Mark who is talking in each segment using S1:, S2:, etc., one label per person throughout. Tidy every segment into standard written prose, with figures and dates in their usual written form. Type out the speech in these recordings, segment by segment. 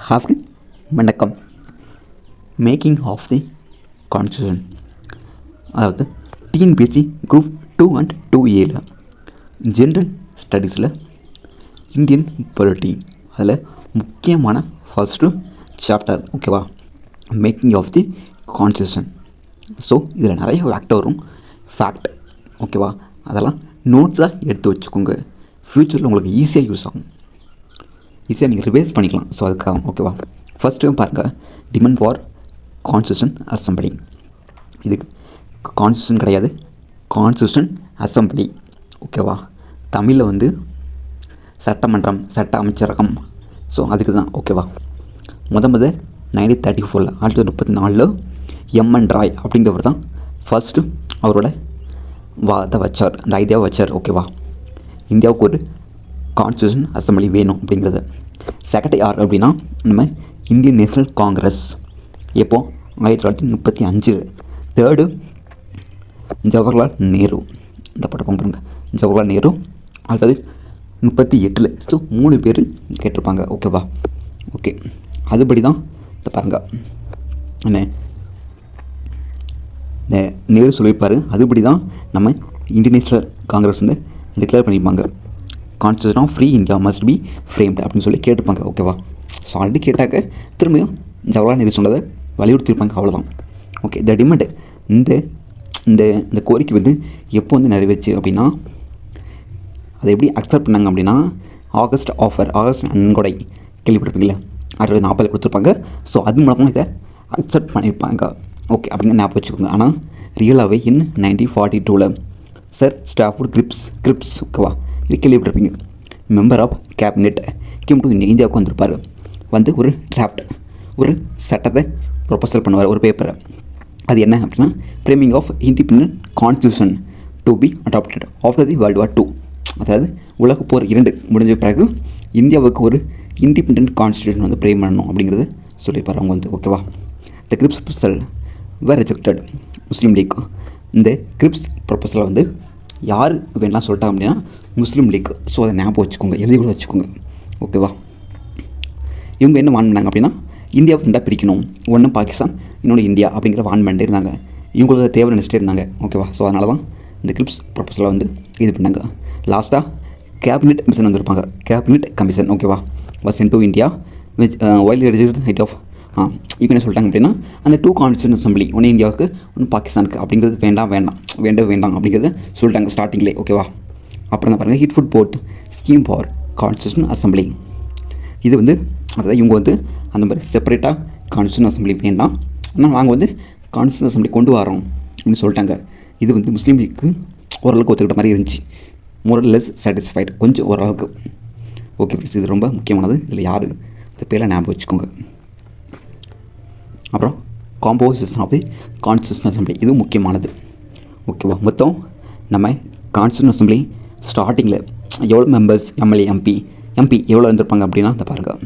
S1: ஹாஃப்ரி வணக்கம். Making of the constitution, அதாவது TNPSC group 2 and 2Aல ஜென்ரல் ஸ்டடீஸில் இந்தியன் பொலிட்டி அதில் முக்கியமான ஃபர்ஸ்ட்டு சாப்டர். ஓகேவா, making of the constitution. So இதில் நிறைய ஃபேக்ட் வரும், ஃபேக்ட். ஓகேவா, அதெல்லாம் நோட்ஸாக எடுத்து வச்சுக்கோங்க. ஃப்யூச்சரில் உங்களுக்கு ஈஸியாக யூஸ் ஆகும், ஈஸியாக நீங்கள் ரிவைஸ் பண்ணிக்கலாம். ஸோ அதுக்காக ஓகேவா. ஃபஸ்ட்டு பாருங்கள், டிமாண்ட் ஃபார் கான்ஸ்டியூஷன் அசம்பிளி. இதுக்கு கான்ஸ்டியூஷன் கிடையாது, கான்ஸ்டியூஷன் அசம்பிளி. ஓகேவா, தமிழில் வந்து சட்டமன்றம், சட்ட அமைச்சரகம். ஸோ அதுக்கு தான். ஓகேவா, முத 1934 1934 எம்என் ராய் அப்படிங்கிறவர் தான் ஃபஸ்ட்டு அவரோட வாதத்தை வச்சார், அந்த ஐடியாவை வச்சார். ஓகேவா, இந்தியாவுக்கு ஒரு கான்ஸ்டியூஷன் அசம்பிளி வேணும் அப்படிங்கிறது. செகண்ட் யார் அப்படின்னா நம்ம இந்தியன் நேஷனல் காங்கிரஸ். எப்போது 1935. தேர்டு ஜவஹர்லால் நேரு. இந்த படம் பாருங்க, ஜவஹர்லால் நேரு. அதாவது 38. ஸோ 3 பேர் கேட்டிருப்பாங்க. ஓகேவா, ஓகே. அதுபடி தான் இந்த பாருங்கள் என்ன இந்த நேரு சொல்லியிருப்பார். அதுபடி தான் நம்ம இந்தியன் நேஷனல் காங்கிரஸ் வந்து டிக்ளேர் பண்ணியிருப்பாங்க. Constitution of free India must be framed அப்படின்னு சொல்லி கேட்டுப்பாங்க. ஓகேவா, ஸோ ஆல்ரெடி கேட்டாக்க திரும்பியும் ஜவஹர்லால் நேரு சொன்னதை வலியுறுத்தியிருப்பாங்க. அவ்வளோதான். ஓகே, இந்த டிமாண்ட் இந்த இந்த இந்த கோரிக்கை வந்து எப்போ வந்து நிறைவேச்சு அப்படின்னா, அதை எப்படி அக்செப்ட் பண்ணாங்க அப்படின்னா ஆகஸ்ட் நன்கொடை கேள்விப்பட்டிருப்பீங்களா, 1940 கொடுத்துருப்பாங்க. ஸோ அது மூலமாக இதை அக்செப்ட் பண்ணியிருப்பாங்க. ஓகே, அப்படிங்க ஞாபகம் வச்சுக்கோங்க. ஆனால் ரியலாகவே இன் 1942 சார் ஸ்டாஃபோர்ட் கிரிப்ஸ். ஓகேவா, இது கேள்விப்பட்டிருப்பீங்க. Member of cabinet came to இந்தியாவுக்கு வந்திருப்பார். வந்து ஒரு டிராஃப்ட், ஒரு சட்டத்தை ப்ரொபோசல் பண்ணுவார், ஒரு பேப்பரை. அது என்ன அப்படின்னா, framing of independent constitution to be adopted after the world war 2. அதாவது உலக போர் 2 முடிஞ்ச பிறகு இந்தியாவுக்கு ஒரு இண்டிபெண்டன்ட் கான்ஸ்டியூஷன் வந்து ஃப்ரேம் பண்ணணும் அப்படிங்கிறது சொல்லியிருப்பார் அவங்க வந்து. ஓகேவா, த கிரிப்ஸ் ப்ரொபோசல் வேர் ரிஜெக்டட் முஸ்லீம் லீக். இந்த கிரிப்ஸ் ப்ரொபோசலை வந்து யார் வேணாம் சொல்லிட்டாங்க அப்படின்னா முஸ்லீம் லீக். ஸோ அதை ஞாபகம் வச்சுக்கோங்க, எழுதி கூட வச்சுக்கோங்க. ஓகேவா, இவங்க என்ன வான் பண்ணாங்க அப்படின்னா, இந்தியாவை 2 பிரிக்கணும், ஒன்று பாகிஸ்தான், இன்னொன்று இந்தியா அப்படிங்கிற வான் பண்ணிட்டு இருந்தாங்க. இவங்களுக்கு தேவை நினச்சிட்டே இருந்தாங்க. ஓகேவா, ஸோ அதனால தான் இந்த கிரிப்ஸ் ப்ரொபோசலை வந்து இது பண்ணாங்க. லாஸ்ட்டாக கேபினெட் கமிஷன் வந்திருப்பாங்க. கேபினெட் கமிஷன் ஓகேவா was in to India which while reject height of இவங்க என்ன சொல்லிட்டாங்க அப்படின்னா, அந்த 2 கான்ஸ்டியூஷன் அசம்பிளி, ஒன்று இந்தியாவுக்கு ஒன்று பாகிஸ்தானுக்கு அப்படிங்கிறது வேண்டாம் அப்படிங்கிறத சொல்லிட்டாங்க ஸ்டார்டிங்லேயே. ஓகேவா, அப்புறம் தான் பாருங்கள், hit port scheme for constitution assembly. இது வந்து அதாவது இவங்க வந்து அந்த மாதிரி செப்பரேட்டாக கான்ஸ்டியூஷன் அசம்பிளி வேண்டாம், ஆனால் நாங்கள் வந்து கான்ஸ்டியூஷன் அசம்பிளி கொண்டு வரோம் அப்படின்னு சொல்லிட்டாங்க. இது வந்து முஸ்லீம் லீக்கு ஓரளவுக்கு ஒத்துக்கிட்ட மாதிரி இருந்துச்சு. மோரலெஸ் சாட்டிஸ்ஃபைடு, கொஞ்சம் ஓரளவுக்கு. ஓகே ஃப்ரெண்ட்ஸ், இது ரொம்ப முக்கியமானது. இதில் யார் இந்த பேரில் ஞாபகம் வச்சுக்கோங்க. அப்புறம் composition of the constitution assembly, இதுவும் முக்கியமானது. ஓகேவா, மொத்தம் நம்ம கான்ஸ்டியூஷன் அசம்பிளி ஸ்டார்டிங்கில் எவ்வளோ மெம்பர்ஸ், எம்எல்ஏ எம்பி எவ்வளோ இருந்திருப்பாங்க அப்படின்னா, இந்த பாருங்கள்,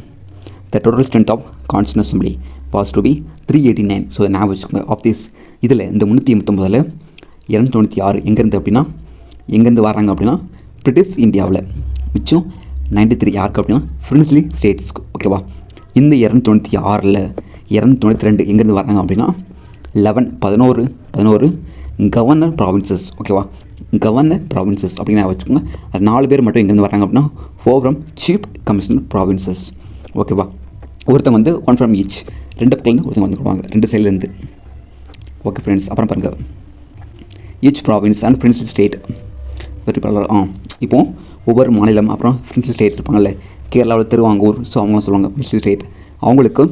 S1: the total strength of constitution assembly was to be 389. So ஞாபகம் வச்சுக்கோங்க. ஆஃப் திஸ் இதில் இந்த 389 296 எங்கேருந்து அப்படின்னா, எங்கேருந்து வராங்க அப்படின்னா பிரிட்டிஷ் இந்தியாவில். மிச்சம் 93 யாருக்கு அப்படின்னா ஃப்ரெண்ட்லி ஸ்டேட்ஸ்க்கு. ஓகேவா, இந்த 296 292 எங்கேருந்து வராங்க அப்படின்னா 11 கவர்னர் ப்ராவின்சஸ். ஓகேவா, கவர்னர் ப்ராவின்சஸ் அப்படின்னு வச்சுக்கோங்க. அது 4 பேர் மட்டும் எங்கேருந்து வராங்க அப்படின்னா 4 ஃப்ரம் சீஃப் கமிஷனர் ப்ராவின்சஸ். ஓகேவா, ஒருத்தங்க வந்து 1 ஃப்ரம் ஈச், 2 பக்கத்துலேருந்து ஒருத்தங்க வந்துடுவாங்க, 2 சைட்லேருந்து. ஓகே ஃப்ரெண்ட்ஸ், அப்புறம் பாருங்கள், each province and principal state. இப்போது ஒவ்வொரு மாநிலம் அப்புறம் பிரின்சிபல் ஸ்டேட் இருப்பாங்கல்ல, கேரளாவில் திருவாங்கூர். ஸோ அவங்க சொல்லுவாங்க பிரின்சிபல் ஸ்டேட். அவங்களுக்கு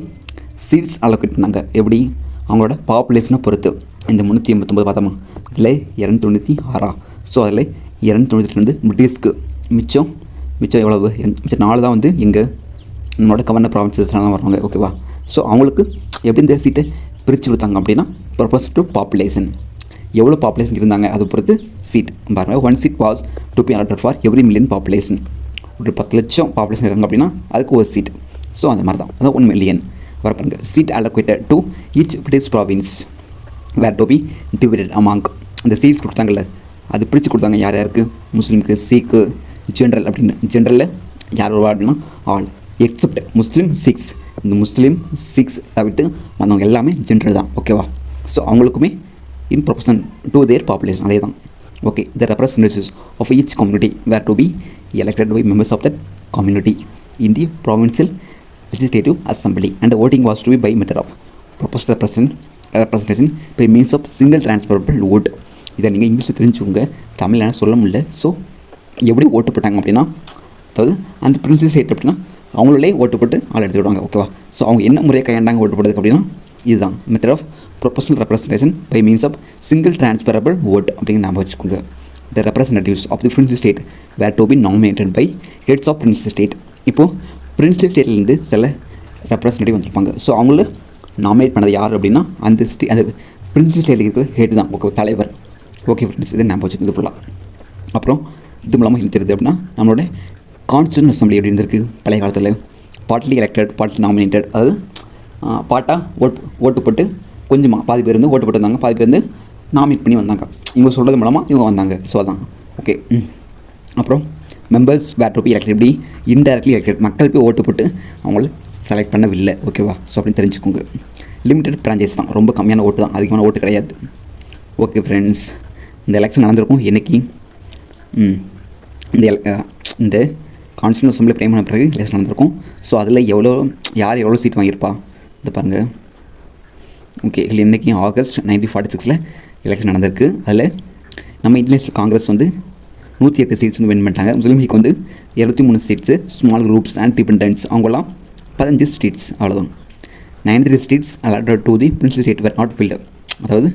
S1: சீட்ஸ் அலோகேட் பண்ணாங்க. எப்படி? அவங்களோட பாப்புலேஷனை பொறுத்து. இந்த 389 பார்த்தோமா, இதில் 296. ஸோ அதில் 292 வந்து பிரிட்டிஷ்க்கு. மிச்சம் எவ்வளவு? மிச்சம் 4 தான் வந்து எங்கள் நம்மளோட கவர்னர் ப்ராவின்சஸ்லாம் வருவாங்க. ஓகேவா, ஸோ அவங்களுக்கு எப்படி இந்த சீட்டை பிரித்து கொடுத்தாங்க அப்படின்னா, பர்பஸ் டு பாப்புலேஷன், எவ்வளோ பாப்புலேஷன் இருந்தாங்க அதை பொறுத்து சீட் பாருங்கள். 1 seat was to be allotted for every million population. ஒரு 10 லட்சம் பாப்புலேஷன் இருக்காங்க அப்படின்னா அதுக்கு ஒரு சீட். ஸோ அந்த மாதிரி தான், அதான் 1 million வர பாருங்க. Seat allocated to each British province were to be divided among. அந்த சீட்ஸ் கொடுத்தாங்கல்ல, அது பிரித்து கொடுத்தாங்க. யார் யாருக்கு? முஸ்லீமுக்கு, சீக்கு, ஜென்ரல் அப்படின்னு. ஜென்ரலில் யார் வருவாருன்னா ஆல் எக்ஸப்ட் முஸ்லீம், சிக்ஸ் இந்த முஸ்லீம் சிக்ஸ் தவிர்த்து வந்தவங்க எல்லாமே ஜென்ரல் தான். ஓகேவா? ஸோ அவங்களுக்குமே in proportion to their population அதே தான். Okay, the representatives of each community were to be elected by members of that community in the provincial legislative assembly, and the voting was to be by method of proposed representation by means of single transferable vote. இதை நீங்கள் இங்கிலீஷில் தெரிஞ்சுக்கோங்க, தமிழில் சொல்ல முடியல. So எப்படி ஓட்டு போட்டாங்க அப்படின்னா, அதாவது அந்த பிரின்சிபல் ஸ்டேட் அப்படின்னா அவங்களே ஓட்டு போட்டு ஆள் எடுத்துக்கிடுவாங்க. ஓகேவா? ஸோ அவங்க என்ன முறையை கையாண்டாங்க ஓட்டு போடுறதுக்கு அப்படின்னா இதுதான் method of proportional representation by means of single transferable vote அப்படின்னு ஞாபகம் வச்சுக்கோங்க. The representatives of the princely state were to be nominated by heads of princely state. இப்போது பிரின்ஸ்லி ஸ்டேட்லேருந்து சில ரெப்ரசன்டேட்டிவ் வந்திருப்பாங்க. ஸோ அவங்கள நாமினேட் பண்ணது யார் அப்படின்னா அந்த அந்த பிரின்ஸ்லி ஸ்டேட்டில் இருக்கிற ஹெட் தான். ஓகே, தலைவர். ஓகே ஃப்ரெண்ட்ஸ், இதை ஞாபகம் வச்சுக்கிறது ஃபுல்லாக. அப்புறம் இது மூலமாக என்ன தெரியுது அப்படின்னா நம்மளோட கான்ஸ்டியூஷன் அசம்பிளி எப்படி இருந்திருக்கு பழைய காலத்தில், பார்ட்லி எலெக்டட் பார்ட்லி நாமினேட்டட், அதாவது பாட்டாக ஓட்டு போட்டு கொஞ்சமாக பாதி பேர் வந்து ஓட்டு போட்டு வந்தாங்க, பாதி பேர் வந்து நாமினேட் பண்ணி வந்தாங்க. இவங்க சொல்கிறது மூலமாக இவங்க வந்தாங்க. ஸோ அதான். ஓகே, அப்புறம் members were to be elected எப்படி இன்டைரக்ட்லி எலெக்டட், மக்கள் போய் ஓட்டு போட்டு அவங்கள செலக்ட் பண்ணவில்லை. ஓகேவா? ஸோ அப்படின்னு தெரிஞ்சுக்கோங்க. லிமிட்டட் பிரான்ச்சைஸ் தான், ரொம்ப கம்மியான ஓட்டு தான், அதிகமான ஓட்டு கிடையாது. ஓகே ஃப்ரெண்ட்ஸ், இந்த எலெக்ஷன் நடந்திருக்கும் என்றைக்கு இந்த கான்ஸ்டியூஷன் அசம்பிளி ஃப்ரேம் பண்ண பிறகு எலெக்ஷன் நடந்திருக்கும். ஸோ அதில் யார் எவ்வளோ சீட் வாங்கியிருப்பா இந்த பாருங்கள். ஓகே, இதில் இன்றைக்கி ஆகஸ்ட் 1946 எலெக்ஷன் நடந்திருக்கு. அதில் நம்ம இந்தியன் நேஷனல் காங்கிரஸ் வந்து 108 சீட்ஸ் வந்து வின் பண்ணிட்டாங்க. முஸ்லீம் லீக் வந்து 73 seats, small groups and dependence அவங்களாம் 15 சீட்ஸ், அவ்வளோதான். 93 seats allotted to the principal state were not filled. அதாவது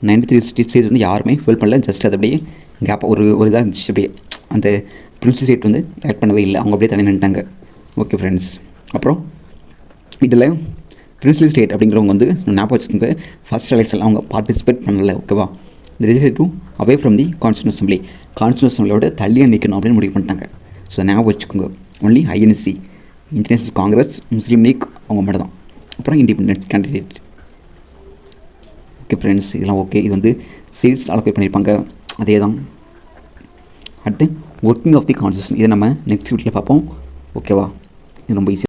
S1: 93 சீட்ஸ் வந்து யாருமே ஃபில் பண்ணல, ஜஸ்ட் அது அப்படியே கேப் ஒரு இதாக இருந்துச்சு. அப்படியே அந்த பிரின்சிபல் ஸ்டேட் வந்து செலக்ட் பண்ணவே இல்லை, அவங்க அப்படியே தனி நின்ட்டாங்க. ஓகே ஃப்ரெண்ட்ஸ், அப்புறம் இதில் பிரின்சிபல் ஸ்டேட் அப்படிங்கிறவங்க வந்து ஞாபகம் வச்சுக்கோங்க, ஃபஸ்ட் எலெக்ஷன் அவங்க பார்ட்டிசிபேட் பண்ணலை. ஓகேவா? இந்த legislative away from the constitution assembly, constitution அசம்பிளியோட தள்ளியாக நிற்கணும் அப்படின்னு முடிவு பண்ணிட்டாங்க. ஸோ ஞாபகம் வச்சுக்கோங்க, only INC International Congress, Muslim League அவங்க மட்டும் தான். அப்புறம் இண்டிபெண்டன்ஸ் கேண்டிடேட். ஓகே ஃப்ரெண்ட்ஸ், இதெல்லாம் ஓகே. இது வந்து சீட்ஸ் அலோகேட் பண்ணியிருப்பாங்க, அதே தான். அடுத்து ஒர்க்கிங் ஆஃப் தி கான்ஸ்டியூஷன், இதை நம்ம நெக்ஸ்ட் வீட்டில் பார்ப்போம். ஓகேவா? இது ரொம்ப ஈஸி.